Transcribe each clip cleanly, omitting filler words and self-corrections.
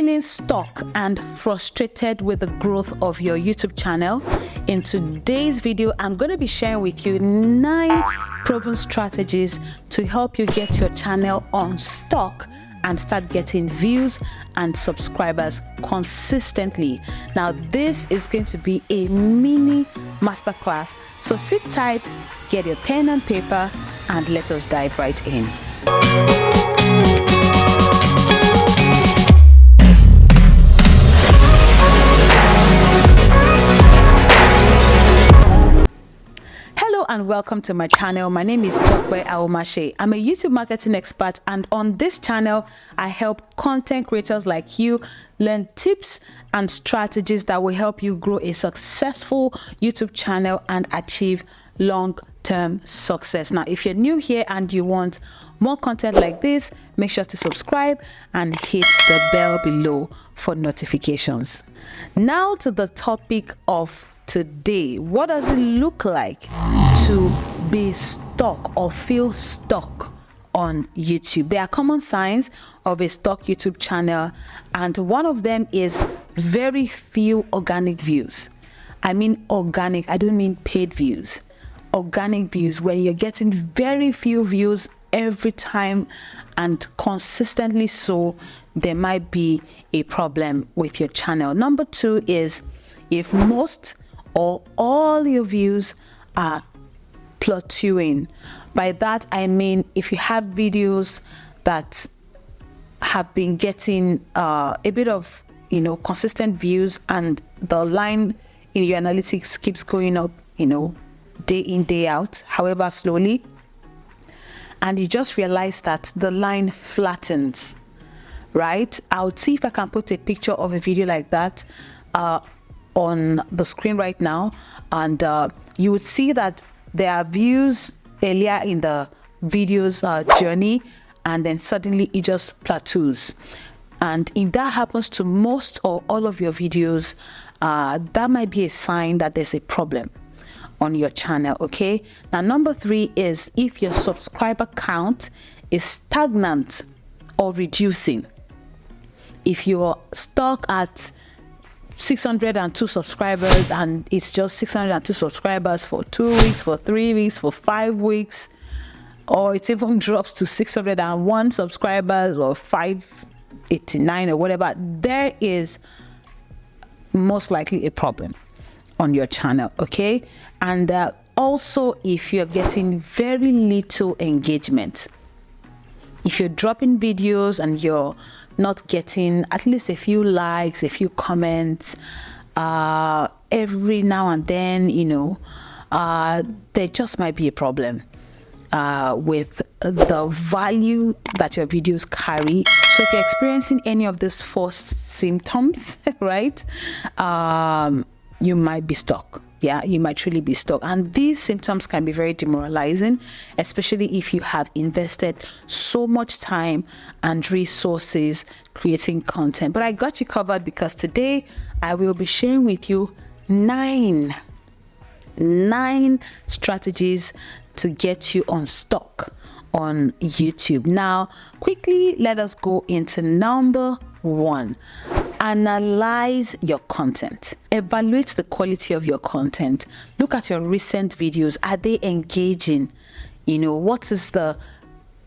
feeling stuck and frustrated with the growth of your YouTube channel? In today's video, I'm going to be sharing with you 9 proven strategies to help you get your channel unstuck and start getting views and subscribers consistently. Now, this is going to be a mini masterclass, so sit tight, get your pen and paper, and let us dive right in. Hello and welcome to my channel. My name is Tope Aghomatse. I'm a YouTube marketing expert, and on this channel I help content creators like you learn tips and strategies that will help you grow a successful YouTube channel and achieve long-term success. Now, if you're new here and you want more content like this, make sure to subscribe and hit the bell below for notifications. Now to the topic of today. What does it look like to be stuck or feel stuck on YouTube? There are common signs of a stuck YouTube channel, and one of them is very few organic views. I mean organic, I don't mean paid views. Organic views, where you're getting very few views every time and consistently, so there might be a problem with your channel. Number 2 is if most or all your views are plateauing. By that I mean if you have videos that have been getting a bit of consistent views, and the line in your analytics keeps going up day in, day out, however slowly, and you just realize that the line flattens, right? I'll see if I can put a picture of a video like that on the screen right now, and you would see that there are views earlier in the video's journey, and then suddenly it just plateaus. And if that happens to most or all of your videos, that might be a sign that there's a problem on your channel. Okay, now number 3 is if your subscriber count is stagnant or reducing. If you're stuck at 602 subscribers and it's just 602 subscribers for 2 weeks, for 3 weeks, for 5 weeks, or it even drops to 601 subscribers or 589 or whatever, there is most likely a problem on your channel. Okay, and also if you're getting very little engagement, if you're dropping videos and you're not getting at least a few likes, a few comments every now and then, there just might be a problem with the value that your videos carry. So if you're experiencing any of these 4 symptoms, right, you might be stuck. Yeah, you might truly be stuck, and these symptoms can be very demoralizing, especially if you have invested so much time and resources creating content. But I got you covered, because today I will be sharing with you 9 strategies to get you unstuck on YouTube. Now, quickly, let us go into number 1. Analyze your content. Evaluate the quality of your content. Look at your recent videos. Are they engaging? What is the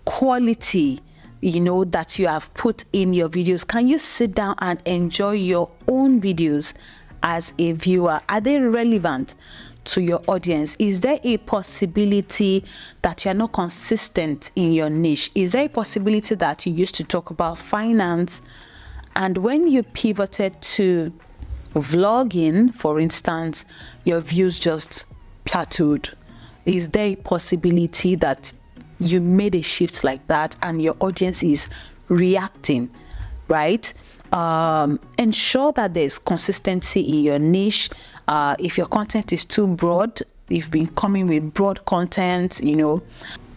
quality that you have put in your videos? Can you sit down and enjoy your own videos as a viewer? Are they relevant to your audience? Is there a possibility that you're not consistent in your niche? Is there a possibility that you used to talk about finance, and when you pivoted to vlogging, for instance, your views just plateaued? Is there a possibility that you made a shift like that and your audience is reacting, right? Ensure that there's consistency in your niche. If your content is too broad, you've been coming with broad content, you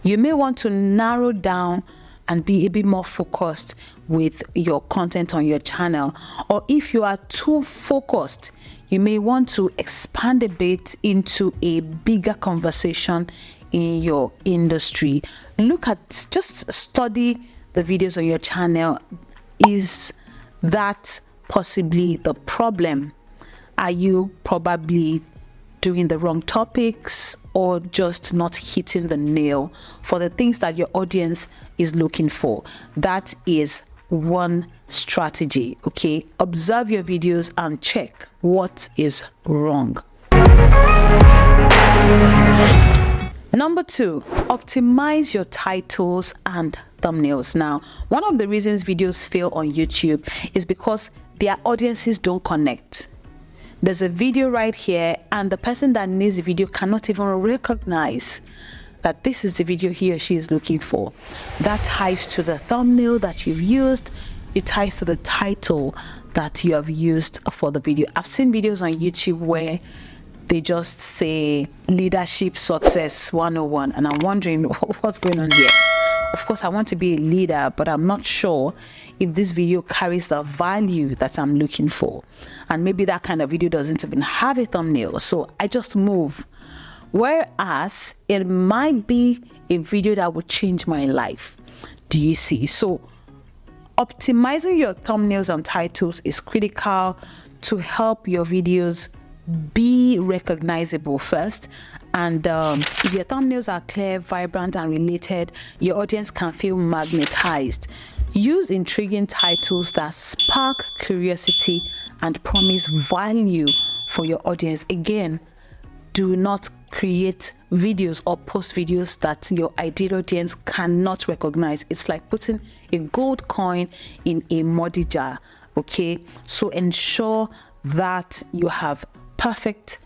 may want to narrow down and be a bit more focused with your content on your channel. Or if you are too focused, you may want to expand a bit into a bigger conversation in your industry. Just study the videos on your channel. Is that possibly the problem? Are you probably doing the wrong topics or just not hitting the nail for the things that your audience is looking for? That is one strategy. Okay, observe your videos and check what is wrong. Number 2, optimize your titles and thumbnails. Now, one of the reasons videos fail on YouTube is because their audiences don't connect. There's a video right here and the person that needs the video cannot even recognize that this is the video he or she is looking for. That ties to the thumbnail that you've used. It ties to the title that you have used for the video. I've seen videos on YouTube where they just say leadership success 101 and I'm wondering what's going on here. Of course, I want to be a leader, but I'm not sure if this video carries the value that I'm looking for. And maybe that kind of video doesn't even have a thumbnail, so I just move. Whereas it might be a video that would change my life. Do you see? So optimizing your thumbnails and titles is critical to help your videos be recognizable first. And if your thumbnails are clear, vibrant, and related, your audience can feel magnetized. Use intriguing titles that spark curiosity and promise value for your audience. Again, do not create videos or post videos that your ideal audience cannot recognize. It's like putting a gold coin in a muddy jar. Okay, so ensure that you have perfect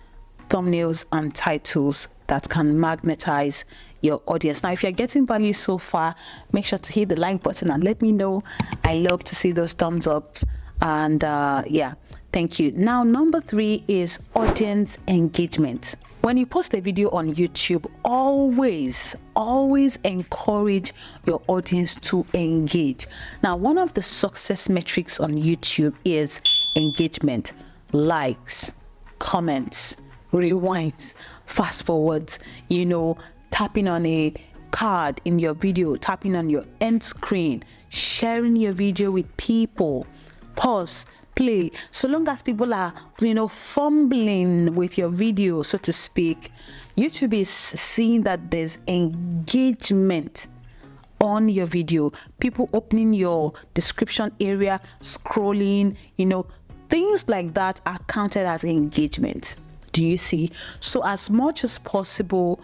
thumbnails and titles that can magnetize your audience. Now, if you're getting value so far, make sure to hit the like button and let me know. I love to see those thumbs up. And yeah, thank you. Now, number 3 is audience engagement. When you post a video on YouTube, always encourage your audience to engage. Now, one of the success metrics on YouTube is engagement, likes, comments, rewinds, fast forwards, tapping on a card in your video, tapping on your end screen, sharing your video with people, pause, play. So long as people are, fumbling with your video, so to speak, YouTube is seeing that there's engagement on your video. People opening your description area, scrolling, things like that are counted as engagement. Do you see? So as much as possible,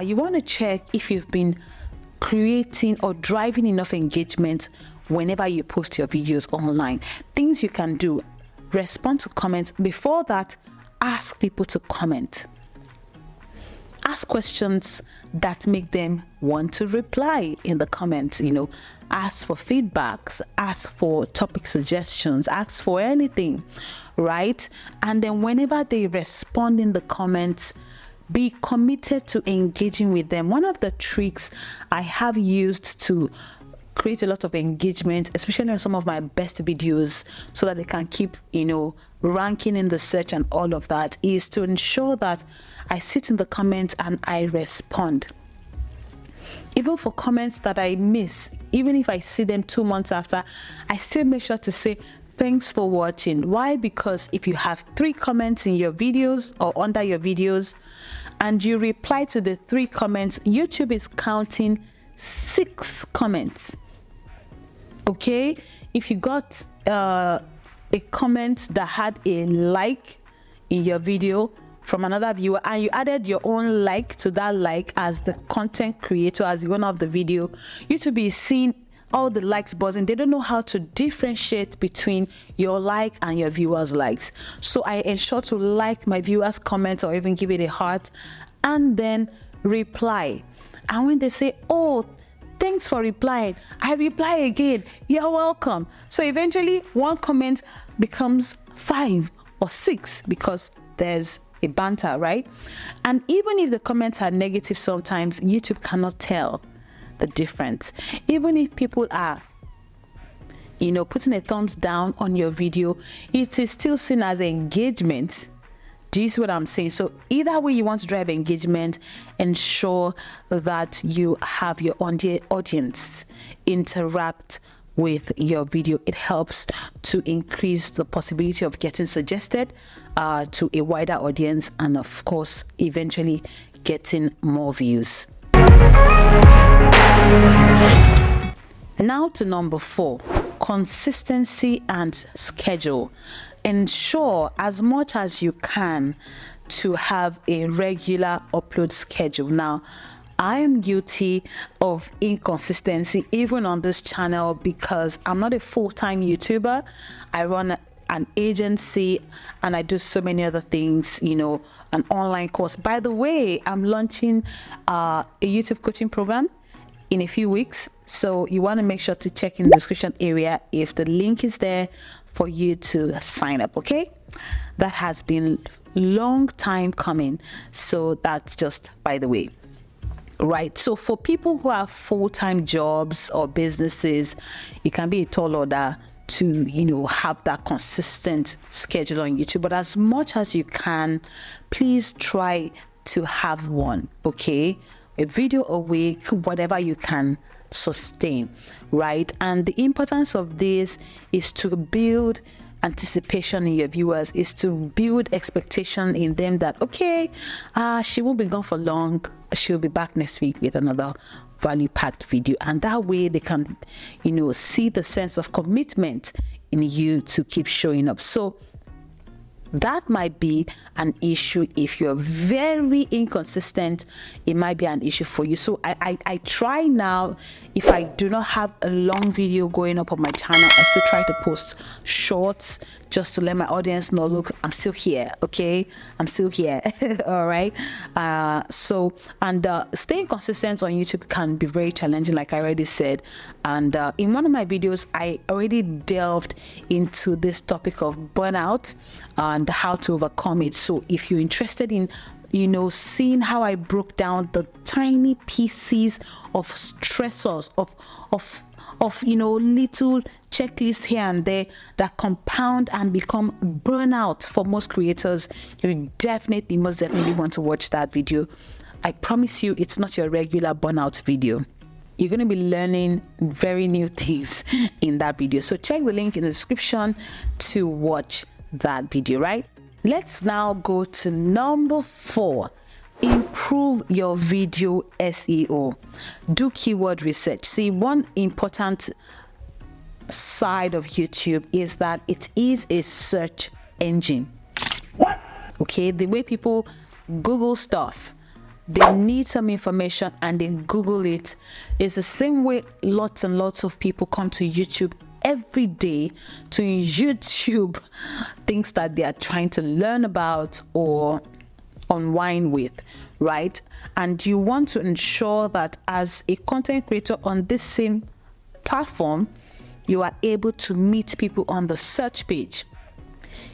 you want to check if you've been creating or driving enough engagement whenever you post your videos online. Things you can do: respond to comments. Before that, ask people to comment. Ask questions that make them want to reply in the comments. Ask for feedbacks, ask for topic suggestions, ask for anything, right? And then whenever they respond in the comments, be committed to engaging with them. One of the tricks I have used to create a lot of engagement, especially on some of my best videos, so that they can keep, ranking in the search and all of that, is to ensure that I sit in the comments and I respond. Even for comments that I miss, even if I see them 2 months after, I still make sure to say, thanks for watching. Why? Because if you have 3 comments in your videos or under your videos and you reply to the 3 comments, YouTube is counting 6 comments. Okay, if you got a comment that had a like in your video from another viewer and you added your own like to that like as the content creator, as the owner of the video, YouTube is seeing all the likes buzzing. They don't know how to differentiate between your like and your viewers' likes. So I ensure to like my viewers' comment or even give it a heart and then reply. And when they say, oh, thanks for replying, I reply again, you're welcome. So eventually 1 comment becomes 5 or 6 because there's a banter, right? And even if the comments are negative, sometimes YouTube cannot tell the difference. Even if people are putting a thumbs down on your video, it is still seen as engagement. Do you see what I'm saying? So either way you want to drive engagement, ensure that you have your audience interact with your video. It helps to increase the possibility of getting suggested to a wider audience, and of course eventually getting more views. Now to number 4, consistency and schedule. Ensure as much as you can to have a regular upload schedule. Now, I am guilty of inconsistency even on this channel because I'm not a full-time YouTuber. I run an agency and I do so many other things, you know, an online course. By the way, I'm launching a YouTube coaching program in a few weeks, so you want to make sure to check in the description area if the link is there for you to sign up. Okay, that has been long time coming, so that's just by the way. Right, so for people who have full-time jobs or businesses, it can be a tall order to, you know, have that consistent schedule on YouTube. But as much as you can, please try to have one. Okay, a video a week, whatever you can sustain, right? And the importance of this is to build anticipation in your viewers, is to build expectation in them that, okay, she won't be gone for long, she'll be back next week with another value-packed video, and that way they can, you know, see the sense of commitment in you to keep showing up. So that might be an issue. If you're very inconsistent, it might be an issue for you. So I try now, if I do not have a long video going up on my channel, I still try to post shorts just to let my audience know, look, I'm still here. Okay, I'm still here. All right. Staying consistent on YouTube can be very challenging, like I already said. And in one of my videos, I already delved into this topic of burnout and how to overcome it. So if you're interested in, you know, seeing how I broke down the tiny pieces of stressors, of you know, little checklists here and there that compound and become burnout for most creators, you most definitely want to watch that video. I promise you, it's not your regular burnout video. You're going to be learning very new things in that video. So check the link in the description to watch that video, right? Let's now go to number 4. Improve your video SEO. Do keyword research. See, one important side of YouTube is that it is a search engine. Okay, the way people Google stuff, they need some information and then Google it. It's the same way lots and lots of people come to YouTube every day to YouTube things that they are trying to learn about or unwind with, right? And you want to ensure that as a content creator on this same platform, you are able to meet people on the search page.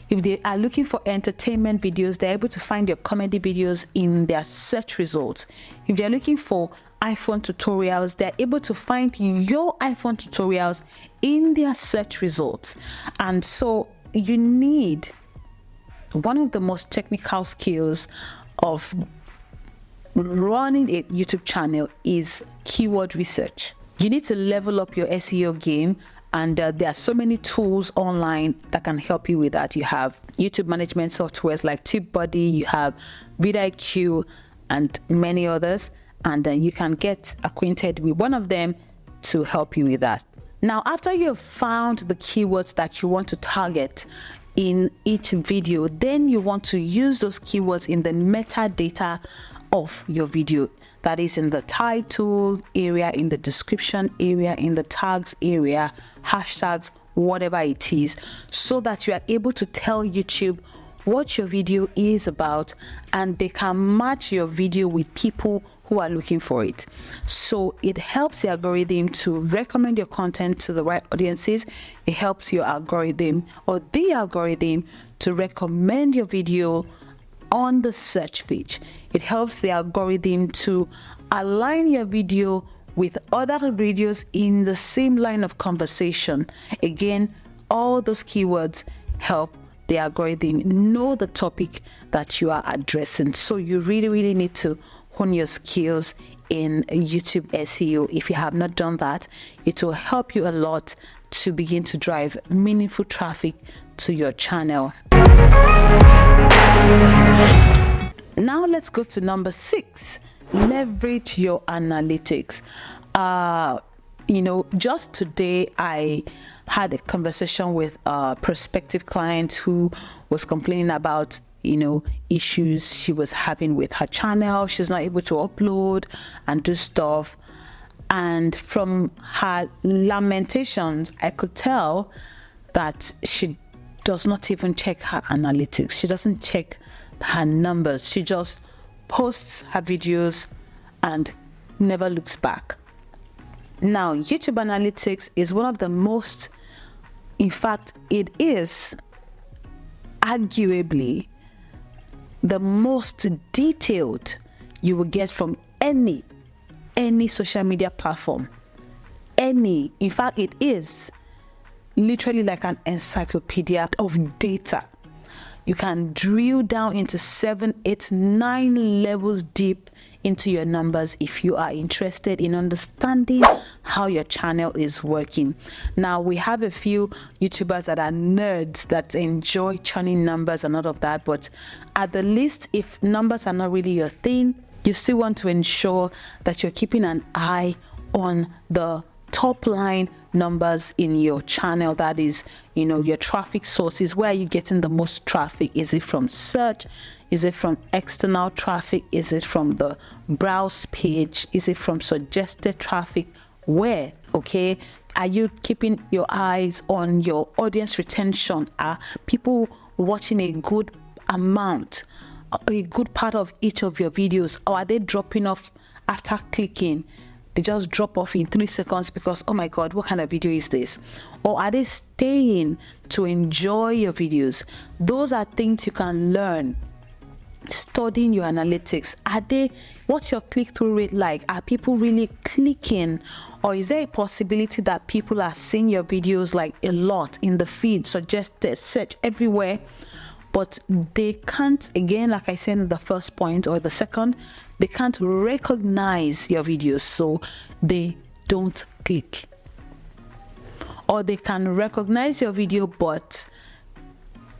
If they are looking for entertainment videos, they're able to find your comedy videos in their search results. If they're looking for iPhone tutorials, they're able to find your iPhone tutorials in their search results. And so you need, one of the most technical skills of running a YouTube channel is keyword research. You need to level up your SEO game. And there are so many tools online that can help you with that. You have YouTube management softwares like TubeBuddy, you have VidIQ, and many others. And then you can get acquainted with one of them to help you with that. Now, after you've found the keywords that you want to target in each video, then you want to use those keywords in the metadata of your video. That is in the title area, in the description area, in the tags area, hashtags, whatever it is, so that you are able to tell YouTube what your video is about and they can match your video with people who are looking for it. So it helps the algorithm to recommend your content to the right audiences. It helps your algorithm or the algorithm to recommend your video on the search page. It helps the algorithm to align your video with other videos in the same line of conversation. Again, all those keywords help the algorithm know the topic that you are addressing. So you really need to hone your skills in YouTube SEO. If you have not done that, it will help you a lot to begin to drive meaningful traffic to your channel. Now let's go to number 6. Leverage your analytics. Just today I had a conversation with a prospective client who was complaining about issues she was having with her channel. She's not able to upload and do stuff, and from her lamentations I could tell that she does not even check her analytics. She doesn't check her numbers. She just posts her videos and never looks back. Now, YouTube analytics is one of the most, in fact, it is arguably the most detailed you will get from any social media platform. In fact, it is literally like an encyclopedia of data. You can drill down into 7, 8, 9 levels deep into your numbers if you are interested in understanding how your channel is working. Now, we have a few YouTubers that are nerds that enjoy churning numbers and all of that, but at the least, if numbers are not really your thing, you still want to ensure that you're keeping an eye on the top line numbers in your channel. That is, your traffic sources. Where are you getting the most traffic? Is it from search? Is it from external traffic? Is it from the browse page? Is it from suggested traffic? Where? Okay, are you keeping your eyes on your audience retention? Are people watching a good amount, a good part of each of your videos, or are they dropping off after clicking? They just drop off in 3 seconds because, oh my God, what kind of video is this? Or are they staying to enjoy your videos? Those are things you can learn studying your analytics. What's your click-through rate like? Are people really clicking? Or is there a possibility that people are seeing your videos like a lot in the feed, suggested, search everywhere, but they can't, again, like I said in the first point or the second, they can't recognize your videos, so they don't click? Or they can recognize your video, but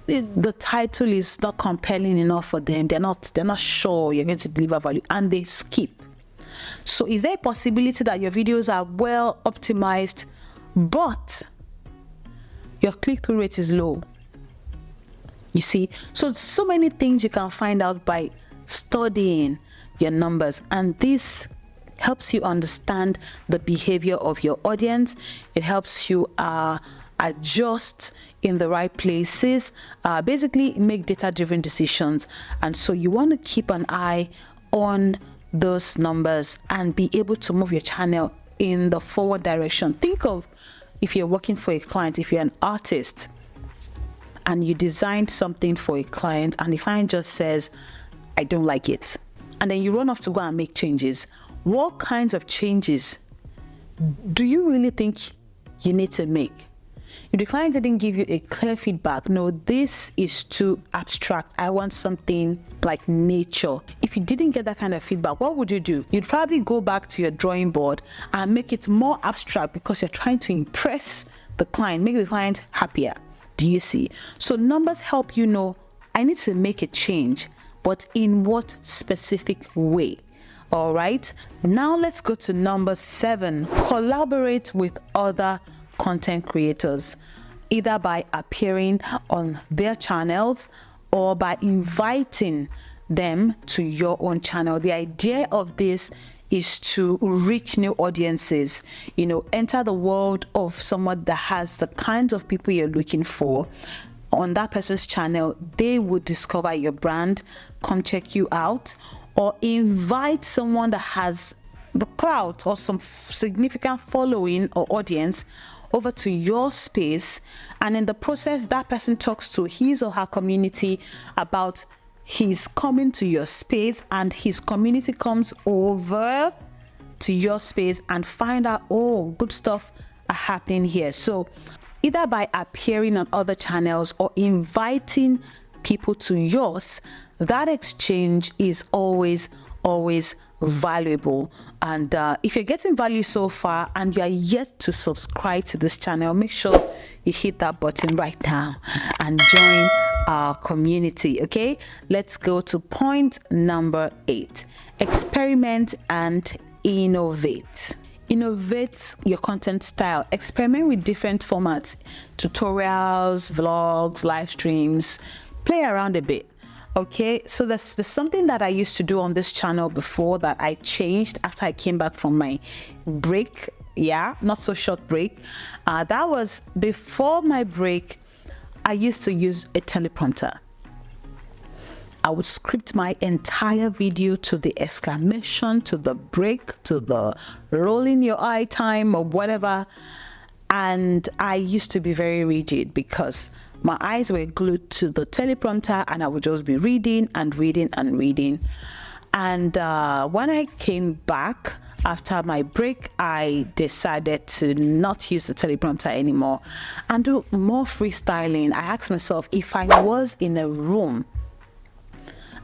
the title is not compelling enough for them. They're not sure you're going to deliver value, and they skip. So is there a possibility that your videos are well optimized, but your click-through rate is low? You see, so many things you can find out by studying your numbers, and this helps you understand the behavior of your audience. It helps you adjust in the right places, basically make data-driven decisions. And so you want to keep an eye on those numbers and be able to move your channel in the forward direction. Think of if you're working for a client, if you're an artist and you designed something for a client and the client just says, I don't like it, and then you run off to go and make changes. What kinds of changes do you really think you need to make? If the client didn't give you a clear feedback, no, this is too abstract, I want something like nature. If you didn't get that kind of feedback, what would you do? You'd probably go back to your drawing board and make it more abstract because you're trying to impress the client, make the client happier. Do you see? So numbers help you know, I need to make a change, but in what specific way? All right, now let's go to number 7. Collaborate with other content creators, either by appearing on their channels or by inviting them to your own channel. The idea of this is to reach new audiences, enter the world of someone that has the kinds of people you're looking for. On that person's channel, they would discover your brand, come check you out, or invite someone that has the clout or some significant following or audience over to your space, and in the process that person talks to his or her community about he's coming to your space, and his community comes over to your space and find out, oh, good stuff are happening here. So either by appearing on other channels or inviting people to yours, that exchange is always valuable. And if you're getting value so far and you are yet to subscribe to this channel, make sure you hit that button right now and join our community. Okay, let's go to point number 8. Experiment and innovate. Innovate your content style. Experiment with different formats, tutorials, vlogs, live streams. Play around a bit. Okay, so there's something that I used to do on this channel before that I changed after I came back from my break. Yeah, not so short break. That was before my break. I used to use a teleprompter. I would script my entire video to the exclamation, to the break, to the rolling your eye time or whatever. And I used to be very rigid because my eyes were glued to the teleprompter and I would just be reading and reading and reading. And when I came back after my break, I decided to not use the teleprompter anymore and do more freestyling. I asked myself, if I was in a room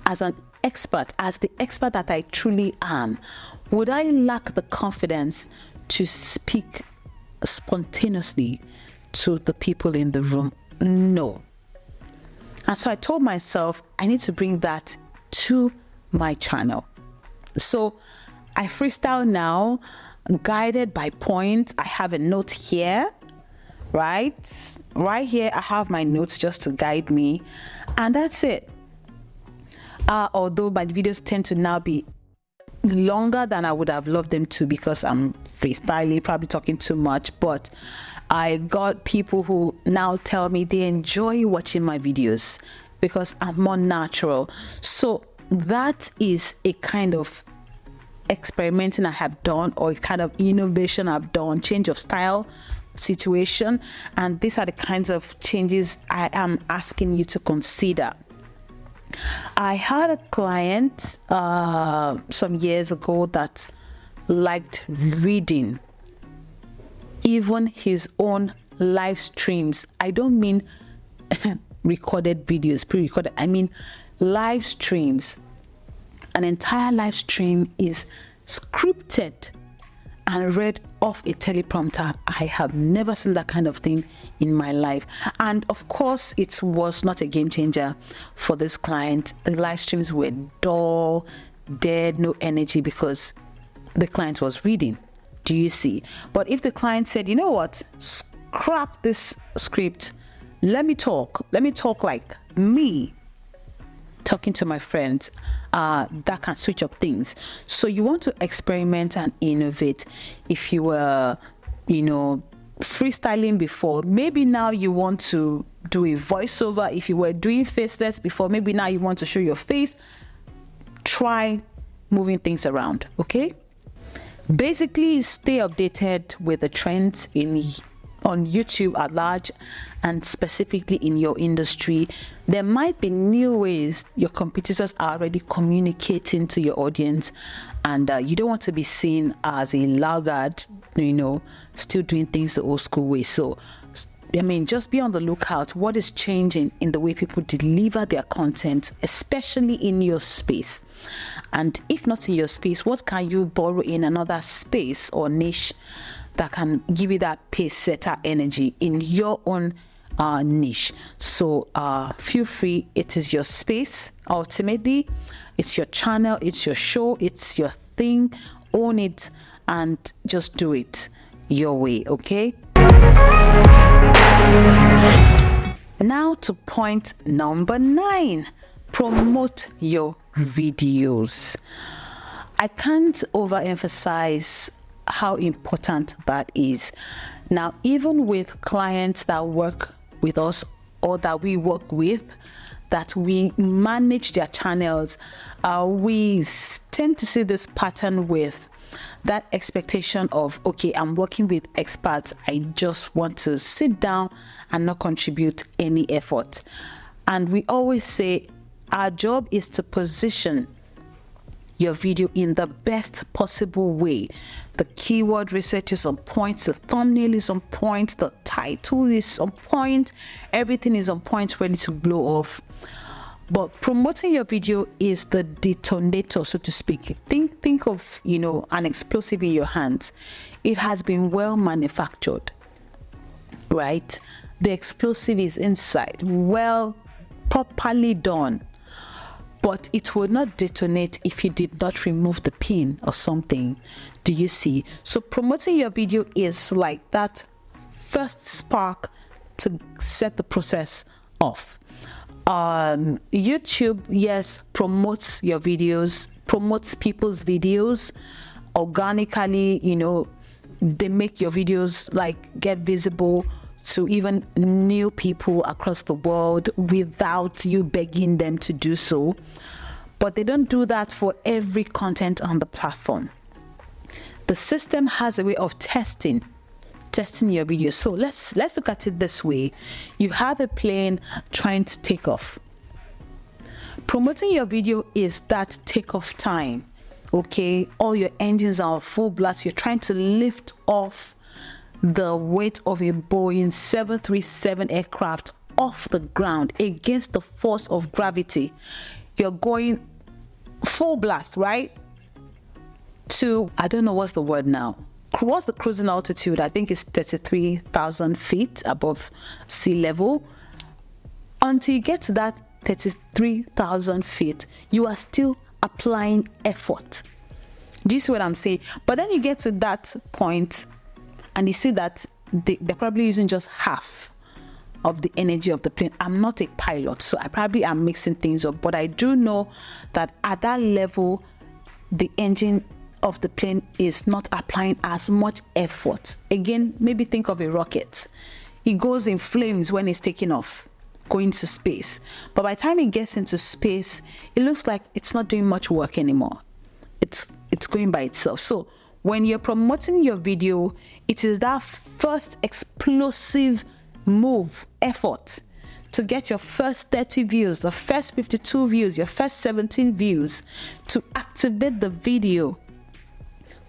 as an expert, as the expert that I truly am, would I lack the confidence to speak spontaneously to the people in the room? No. And so I told myself I need to bring that to my channel. So I freestyle now, guided by points. I have a note here, right here. I have my notes just to guide me, and that's it. Although my videos tend to now be longer than I would have loved them to because I'm freestyling, probably talking too much, but I got people who now tell me they enjoy watching my videos because I'm more natural. So that is a kind of experimenting I have done, or a kind of innovation I've done, change of style situation. And these are the kinds of changes I am asking you to consider. I had a client some years ago that liked reading even his own live streams. I don't mean recorded videos, pre-recorded. I mean live streams. An entire live stream is scripted and read off a teleprompter. I have never seen that kind of thing in my life. And of course, it was not a game changer for this client. The live streams were dull, dead, no energy because the client was reading. Do you see? But if the client said, you know what, scrap this script, let me talk like me talking to my friends, that can switch up things. So you want to experiment and innovate. If you were, freestyling before, maybe now you want to do a voiceover. If you were doing faceless before, maybe now you want to show your face. Try moving things around, okay? Basically, stay updated with the trends on YouTube at large, and specifically in your industry. There might be new ways your competitors are already communicating to your audience, and you don't want to be seen as a laggard, still doing things the old school way. So just be on the lookout. What is changing in the way people deliver their content, especially in your space? And if not in your space, what can you borrow in another space or niche that can give you that pace setter energy in your own niche? So feel free. It is your space. Ultimately, it's your channel, it's your show, it's your thing. Own it and just do it your way, okay? Now to point number 9. Promote your videos. I can't overemphasize how important that is. Now, even with clients that work with us or that we work with, that we manage their channels, we tend to see this pattern with that expectation of, okay, I'm working with experts, I just want to sit down and not contribute any effort. And we always say our job is to position your video in the best possible way. The keyword research is on point, the thumbnail is on point, the title is on point, everything is on point, ready to blow off. But promoting your video is the detonator, so to speak. Think of, you know, an explosive in your hands. It has been well manufactured, right? The explosive is inside, well, properly done. But it will not detonate if you did not remove the pin or something. Do you see? So promoting your video is like that first spark to set the process off. YouTube, yes, promotes your videos, promotes people's videos organically. You know, they make your videos like get visible to even new people across the world without you begging them to do so. But they don't do that for every content on the platform. The system has a way of testing your video. So let's look at it this way. You have a plane trying to take off. Promoting your video is that takeoff time. Okay, all your engines are full blast. You're trying to lift off the weight of a Boeing 737 aircraft off the ground against the force of gravity. You're going full blast, right? To, I don't know what's the word now. What's the cruising altitude? I think it's 33,000 feet above sea level. Until you get to that 33,000 feet, you are still applying effort. Do you see what I'm saying? But then you get to that point and you see that they're probably using just half of the energy of the plane. I'm not a pilot, so I probably am mixing things up, but I do know that at that level, the engine of the plane is not applying as much effort. Again, maybe think of a rocket. It goes in flames when it's taking off, going to space. But by the time it gets into space, it looks like it's not doing much work anymore. It's going by itself. So when you're promoting your video, it is that first explosive move, effort, to get your first 30 views, the first 52 views, your first 17 views, to activate the video,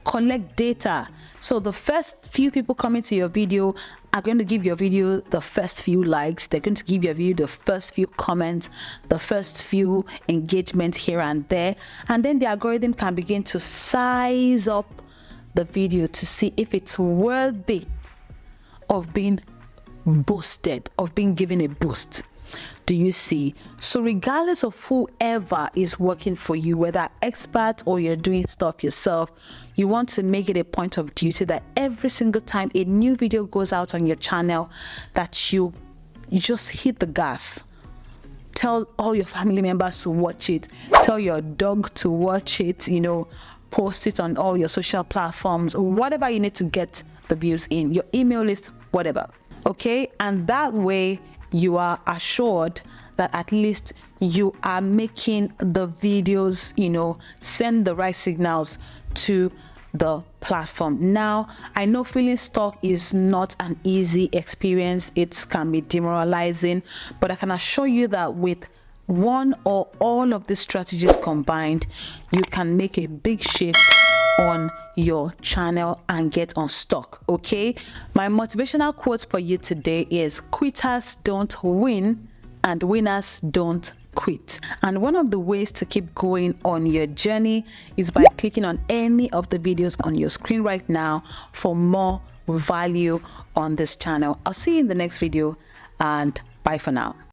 collect data. So the first few people coming to your video are going to give your video the first few likes. They're going to give your video the first few comments, the first few engagement here and there. And then the algorithm can begin to size up the video to see if it's worthy of being boosted, of being given a boost. Do you see? So regardless of whoever is working for you, whether expert or you're doing stuff yourself, you want to make it a point of duty that every single time a new video goes out on your channel, that you just hit the gas. Tell all your family members to watch it. Tell your dog to watch it, you know, post it on all your social platforms, whatever you need to get the views in, your email list, whatever. Okay, and that way you are assured that at least you are making the videos, you know, send the right signals to the platform. Now, I know feeling stuck is not an easy experience. It can be demoralizing, but I can assure you that with one or all of these strategies combined, you can make a big shift on your channel and get unstuck. Okay, my motivational quote for you today is: quitters don't win and winners don't quit. And one of the ways to keep going on your journey is by clicking on any of the videos on your screen right now for more value on this channel. I'll see you in the next video, and bye for now.